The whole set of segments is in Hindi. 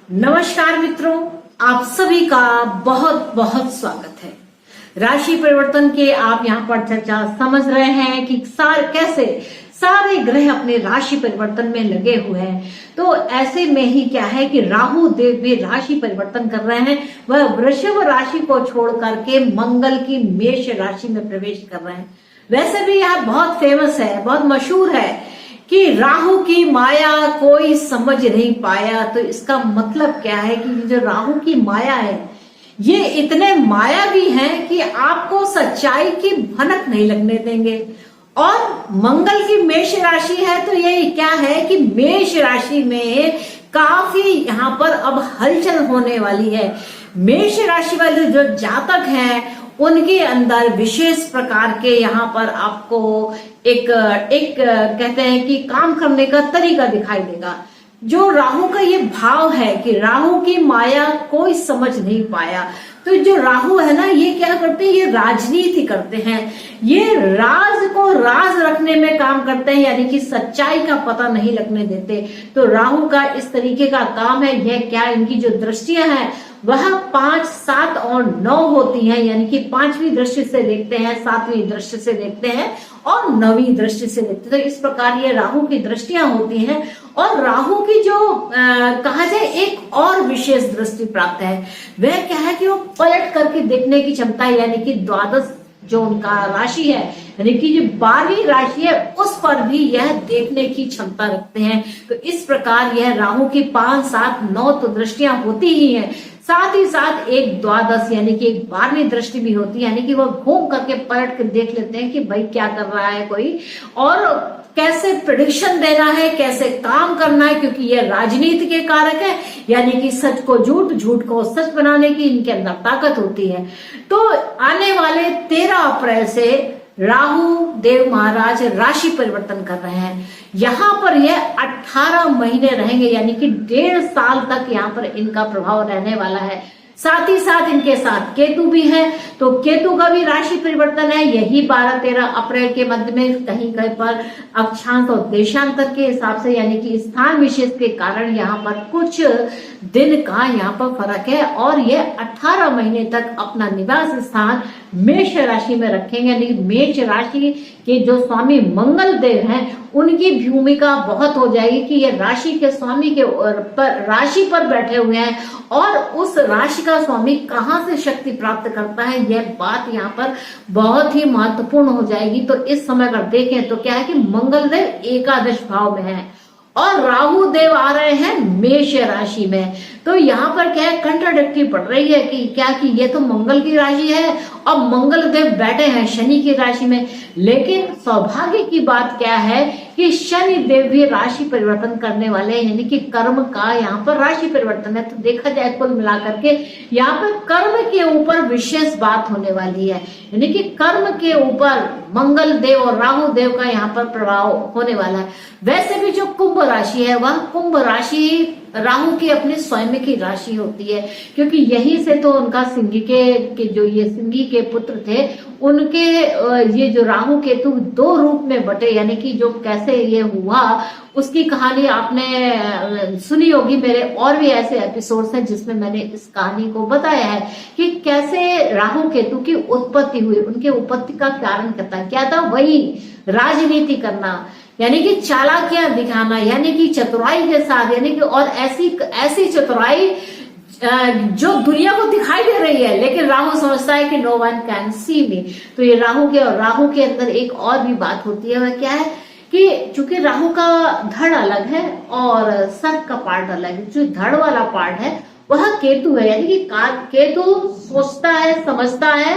नमस्कार मित्रों, आप सभी का बहुत बहुत स्वागत है। राशि परिवर्तन के आप यहाँ पर चर्चा समझ रहे हैं कि कैसे सारे ग्रह अपने राशि परिवर्तन में लगे हुए हैं। तो ऐसे में ही क्या है कि राहु देव भी राशि परिवर्तन कर रहे हैं। वह वृषभ राशि को छोड़ करके मंगल की मेष राशि में प्रवेश कर रहे हैं। वैसे भी यह बहुत फेमस है, बहुत मशहूर है कि राहु की माया कोई समझ नहीं पाया। तो इसका मतलब क्या है कि जो राहु की माया है ये इतने मायावी हैं कि आपको सच्चाई की भनक नहीं लगने देंगे। और मंगल की मेष राशि है तो ये क्या है कि मेष राशि में काफी यहाँ पर अब हलचल होने वाली है। मेष राशि वाले जो जातक हैं उनके अंदर विशेष प्रकार के यहाँ पर आपको एक कहते हैं कि काम करने का तरीका दिखाई देगा। जो राहु का ये भाव है कि राहु की माया कोई समझ नहीं पाया। तो जो राहु है ना, ये क्या करते हैं, ये राजनीति करते हैं, ये राज को राज रखने में काम करते हैं, यानी कि सच्चाई का पता नहीं लगने देते। तो राहु का इस तरीके का काम है। यह क्या, इनकी जो दृष्टियां हैं वह 5, 7 और 9 होती हैं, यानी कि 5वीं दृष्टि से देखते हैं, 7वीं दृष्टि से देखते हैं और 9वीं दृष्टि से देखते हैं। तो इस प्रकार ये राहु की दृष्टियां होती हैं। और राहु की जो कहा जाए एक और विशेष दृष्टि प्राप्त है, वह क्या है कि वो पलट करके देखने की क्षमता है, यानी कि द्वादश जो उनका राशि है, यानी कि जो 12वीं राशि है उस पर भी यह देखने की क्षमता रखते हैं। तो इस प्रकार यह राहु की 5, 7, 9 तो दृष्टियां होती ही हैं, साथ ही साथ एक द्वादश यानी कि एक 12वीं दृष्टि भी होती है, यानी कि वह घूम करके पलट कर देख लेते हैं कि भाई क्या कर रहा है कोई, और कैसे प्रेडिक्शन देना है, कैसे काम करना है, क्योंकि ये राजनीति के कारक है, यानी कि सच को झूठ, झूठ को सच बनाने की इनके अंदर ताकत होती है। तो आने वाले 13 अप्रैल से राहु देव महाराज राशि परिवर्तन कर रहे हैं। यहाँ पर यह 18 महीने रहेंगे, यानी कि 1.5 साल तक यहाँ पर इनका प्रभाव रहने वाला है। साथ ही साथ इनके साथ केतु भी है, तो केतु का भी राशि परिवर्तन है। यही 12-13 अप्रैल के मध्य में कहीं कहीं पर अक्षांश और देशांतर के हिसाब से, यानी कि स्थान विशेष के कारण यहाँ पर कुछ दिन का यहाँ पर फर्क है। और ये 18 महीने तक अपना निवास स्थान मेष राशि में रखेंगे, यानी मेष राशि के जो स्वामी मंगल देव हैं उनकी भूमिका बहुत हो जाएगी कि ये राशि के स्वामी के राशि पर बैठे हुए हैं, और उस राशि का स्वामी कहाँ से शक्ति प्राप्त करता है, यह बात यहाँ पर बहुत ही महत्वपूर्ण हो जाएगी। तो इस समय अगर देखें तो क्या है कि मंगल देव एकादश भाव में है और राहु देव आ रहे हैं मेष राशि में। तो यहाँ पर क्या है, कंट्राडिक्टरी पड़ रही है कि क्या कि ये तो मंगल की राशि है और मंगल देव बैठे हैं शनि की राशि में। लेकिन सौभाग्य की बात क्या है कि शनि देव भी राशि परिवर्तन करने वाले हैं, यानी कि कर्म का यहाँ पर राशि परिवर्तन है। तो देखा जाए कुल मिलाकर के यहाँ पर कर्म के ऊपर विशेष बात होने वाली है, यानी कि कर्म के ऊपर मंगल देव और राहु देव का यहाँ पर प्रभाव होने वाला है। वैसे भी जो कुंभ राशि है वह कुंभ राशि राहु की अपनी स्वयं की राशि होती है, क्योंकि यही से तो उनका सिंही के जो ये सिंही के पुत्र थे उनके ये जो राहु केतु 2 रूप में बटे, यानी कि जो कैसे ये हुआ उसकी कहानी आपने सुनी होगी। मेरे और भी ऐसे एपिसोड्स हैं जिसमें मैंने इस कहानी को बताया है कि कैसे राहु केतु की उत्पत्ति हुई, उनके उत्पत्ति का कारण क्या था, वही राजनीति करना, यानी कि चालाकियां दिखाना, यानी कि चतुराई के साथ, यानी कि और ऐसी चतुराई जो दुनिया को दिखाई दे रही है, लेकिन राहु समझता है कि नो वन कैन सी मी। तो ये राहु के अंदर एक और भी बात होती है, वह क्या है कि चूंकि राहु का धड़ अलग है और सर का पार्ट अलग है, जो धड़ वाला पार्ट है वह केतु है, यानी कि केतु सोचता है, समझता है,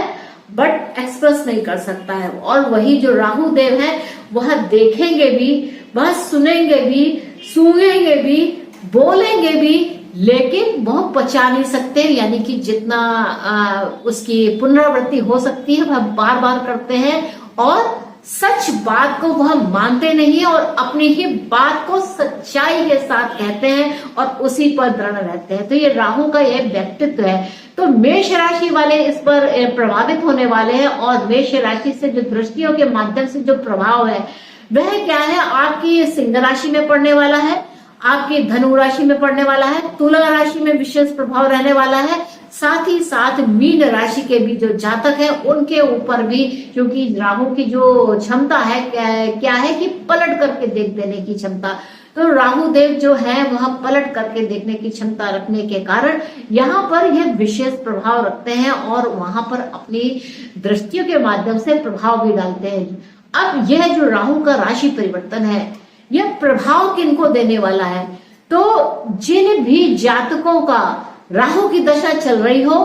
बट एक्सप्रेस नहीं कर सकता है। और वही जो राहु देव है वह देखेंगे भी, वह सुनेंगे भी, सूंघेंगे भी, बोलेंगे भी, लेकिन वह पचा नहीं सकते, यानी कि जितना उसकी पुनरावृत्ति हो सकती है वह बार बार करते हैं, और सच बात को वह मानते नहीं और अपनी ही बात को सच्चाई के साथ कहते हैं और उसी पर दृढ़ रहते हैं। तो ये राहु का यह व्यक्तित्व है। तो मेष राशि वाले इस पर प्रभावित होने वाले हैं, और मेष राशि से जो दृष्टियों के माध्यम से जो प्रभाव है वह क्या है, आपकी सिंह राशि में पड़ने वाला है, आपकी धनु राशि में पड़ने वाला है, तुला राशि में विशेष प्रभाव रहने वाला है, साथ ही साथ मीन राशि के भी जो जातक है उनके ऊपर भी, क्योंकि राहु की जो क्षमता है क्या है कि पलट करके देख देने की क्षमता, तो राहु देव जो है वह पलट करके देखने की क्षमता रखने के कारण यहाँ पर यह विशेष प्रभाव रखते हैं और वहां पर अपनी दृष्टियों के माध्यम से प्रभाव भी डालते हैं। अब यह जो राहु का राशि परिवर्तन है यह प्रभाव किनको देने वाला है, तो जिन भी जातकों का राहु की दशा चल रही हो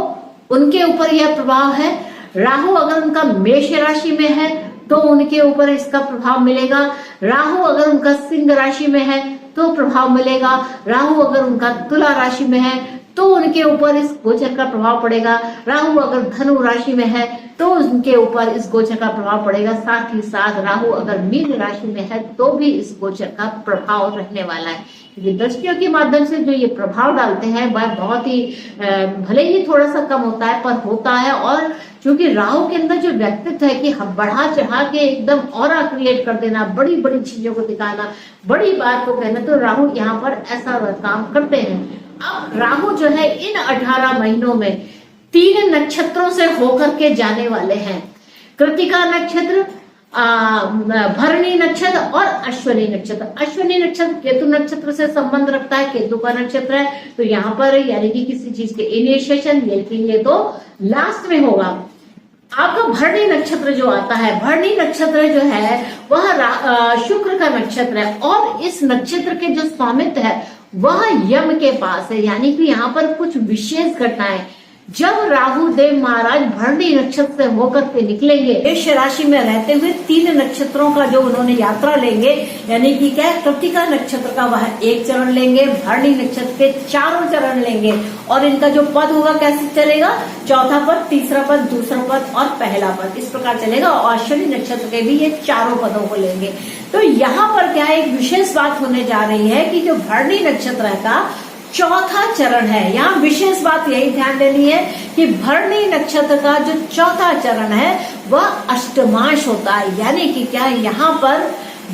उनके ऊपर यह प्रभाव है। राहु अगर उनका मेष राशि में है तो उनके ऊपर इसका प्रभाव मिलेगा। राहु अगर उनका सिंह राशि में है तो प्रभाव मिलेगा। राहु अगर उनका तुला राशि में है तो उनके ऊपर इस गोचर का प्रभाव पड़ेगा। राहु अगर धनु राशि में है तो उनके ऊपर इस गोचर का प्रभाव पड़ेगा। साथ ही साथ राहु अगर मीन राशि में है तो भी इस गोचर का प्रभाव रहने वाला है। क्योंकि दृष्टियों के माध्यम से जो ये प्रभाव डालते हैं वह बहुत ही भले ही थोड़ा सा कम होता है पर होता है। और क्योंकि राहु के अंदर जो व्यक्तित्व है कि बढ़ा चढ़ा के एकदम ऑरा क्रिएट कर देना, बड़ी बड़ी चीजों को दिखाना, बड़ी बात को कहना, तो राहु यहाँ पर ऐसा काम करते हैं। अब राहु जो है इन 18 महीनों में 3 नक्षत्रों से होकर के जाने वाले हैं। कृतिका नक्षत्र, भरणी नक्षत्र और अश्विनी नक्षत्र। अश्विनी नक्षत्र केतु नक्षत्र से संबंध रखता है, केतु का नक्षत्र है, तो यहाँ पर यानी कि किसी चीज के इनिशिएशन ये तो लास्ट में होगा। आपका भरणी नक्षत्र जो आता है, भरणी नक्षत्र जो है वह शुक्र का नक्षत्र है और इस नक्षत्र के जो स्वामित्व है वह यम के पास है। यानी कि यहाँ पर कुछ विशेष घटनाएं, जब राहु देव महाराज भरणी नक्षत्र से होकर के निकलेंगे, मेष राशि में रहते हुए 3 नक्षत्रों का जो उन्होंने यात्रा लेंगे, यानी कि क्या है, कृतिका नक्षत्र का वह 1 चरण लेंगे, भरणी नक्षत्र के 4 चरण लेंगे और इनका जो पद होगा कैसे चलेगा, चौथा पद, तीसरा पद, दूसरा पद और पहला पद, इस प्रकार चलेगा। और अश्विनी नक्षत्र के भी ये 4 पदों को लेंगे। तो यहाँ पर क्या है, एक विशेष बात होने जा रही है कि जो भरणी नक्षत्र का चौथा चरण है, यहाँ विशेष बात यही ध्यान देनी है कि भरणी नक्षत्र का जो चौथा चरण है वह अष्टमांश होता है। यानी कि क्या, यहाँ पर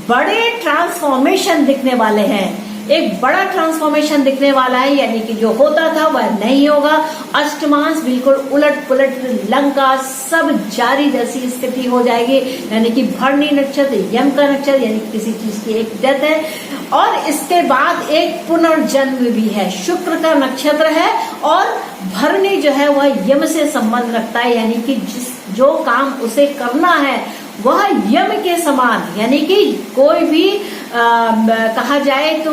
बड़े ट्रांसफॉर्मेशन दिखने वाले हैं, एक बड़ा ट्रांसफॉर्मेशन दिखने वाला है। यानी कि जो होता था वह नहीं होगा, अष्टमांश बिल्कुल उलट पुलट, लंका सब जारी जैसी स्थिति हो जाएगी। यानी कि भरणी नक्षत्र यम का नक्षत्र, यानी किसी चीज की एक डेथ है और इसके बाद एक पुनर्जन्म भी है। शुक्र का नक्षत्र है और भरणी जो है वह यम से संबंध रखता है। यानी कि जो काम उसे करना है वह यम के समान, यानी कि कोई भी कहा जाए तो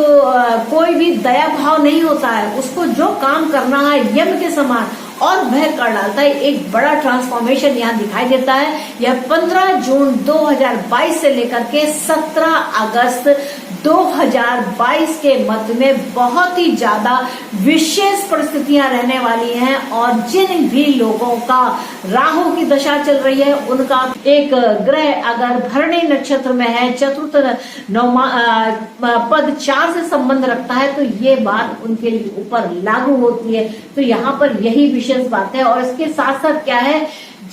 कोई भी दया भाव नहीं होता है, उसको जो काम करना है यम के समान और वह कर डालता है। एक बड़ा ट्रांसफॉर्मेशन यहाँ दिखाई देता है। यह 15 जून 2022 से लेकर के 17 अगस्त 2022 के मध्य में बहुत ही ज्यादा विशेष परिस्थितियां रहने वाली हैं। और जिन भी लोगों का राहु की दशा चल रही है उनका एक ग्रह अगर भरणी नक्षत्र में है, चतुर्थ पद 4 से संबंध रखता है, तो ये बात उनके ऊपर लागू होती है। तो यहाँ पर यही विशेष बात है। और इसके साथ साथ क्या है,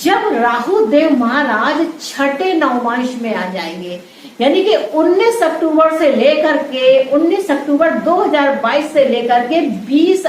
जब राहु देव महाराज छठे नवमांश में आ जाएंगे, यानी कि 19 अक्टूबर से लेकर के 19 अक्टूबर 2022 से लेकर के 20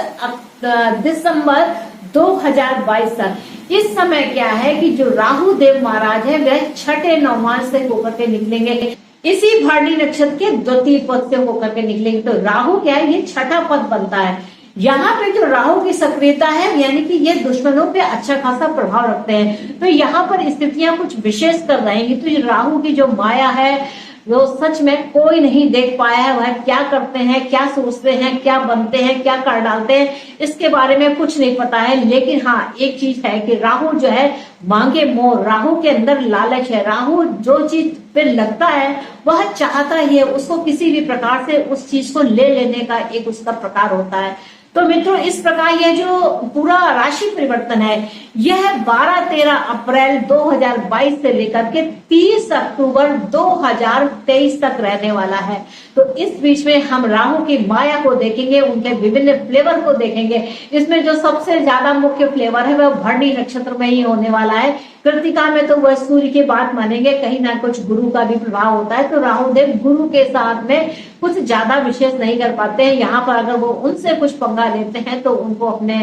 दिसंबर 2022 तक, इस समय क्या है कि जो राहु देव महाराज है वह छठे नवमांश से होकर के निकलेंगे, इसी भरणी नक्षत्र के द्वितीय पद से होकर के निकलेंगे। तो राहु क्या है, ये छठा पद बनता है। यहाँ पे जो राहु की सक्रियता है, यानी कि ये दुश्मनों पे अच्छा खासा प्रभाव रखते हैं। तो यहाँ पर स्थितियां कुछ विशेष कर रहेंगी। तो ये राहु की जो माया है वो सच में कोई नहीं देख पाया है, वह क्या करते हैं, क्या सोचते हैं, क्या बनते हैं, क्या कर डालते हैं, इसके बारे में कुछ नहीं पता है। लेकिन हाँ, एक चीज है कि राहु जो है मांगे मोह, राहु के अंदर लालच है। राहु जो चीज पे लगता है वह चाहता ही है, उसको किसी भी प्रकार से उस चीज को ले लेने का एक उसका प्रकार होता है। तो मित्रों, इस प्रकार यह जो पूरा राशि परिवर्तन है यह 12-13 अप्रैल 2022 से लेकर के 30 अक्टूबर 2023 तक रहने वाला है। तो इस बीच में हम राहु की माया को देखेंगे, उनके विभिन्न फ्लेवर को देखेंगे। इसमें जो सबसे ज्यादा मुख्य फ्लेवर है वह भरणी नक्षत्र में ही होने वाला है। कृतिका में तो वह सूर्य की बात मानेंगे, कहीं ना कुछ गुरु का भी प्रभाव होता है। तो राहु देव गुरु के साथ में कुछ ज्यादा विशेष नहीं कर पाते हैं। यहाँ पर अगर वो उनसे कुछ पंगा लेते हैं तो उनको अपने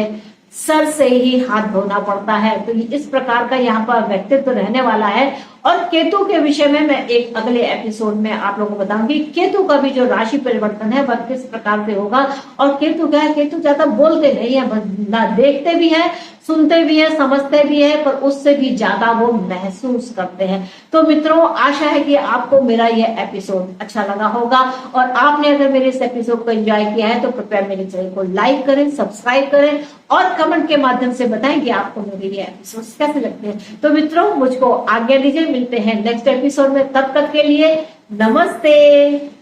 सर से ही हाथ धोना पड़ता है। तो इस प्रकार का यहाँ पर व्यक्तित्व रहने वाला है। और केतु के विषय में मैं एक अगले एपिसोड में आप लोगों को बताऊंगी केतु का भी जो राशि परिवर्तन है वह किस प्रकार से होगा। और केतु क्या है, केतु ज्यादा बोलते नहीं है, ना देखते भी है, सुनते भी है, समझते भी है, पर उससे भी ज्यादा वो महसूस करते हैं। तो मित्रों, आशा है कि आपको मेरा यह एपिसोड अच्छा लगा होगा। और आपने अगर मेरे इस एपिसोड को एंजॉय किया है तो कृपया मेरे चैनल को लाइक करें, सब्सक्राइब करें और कमेंट के माध्यम से बताएं कि आपको मेरे ये एपिसोड कैसे लगते हैं। तो मित्रों, मुझको आज्ञा दीजिए, मिलते हैं नेक्स्ट एपिसोड में। तब तक के लिए नमस्ते।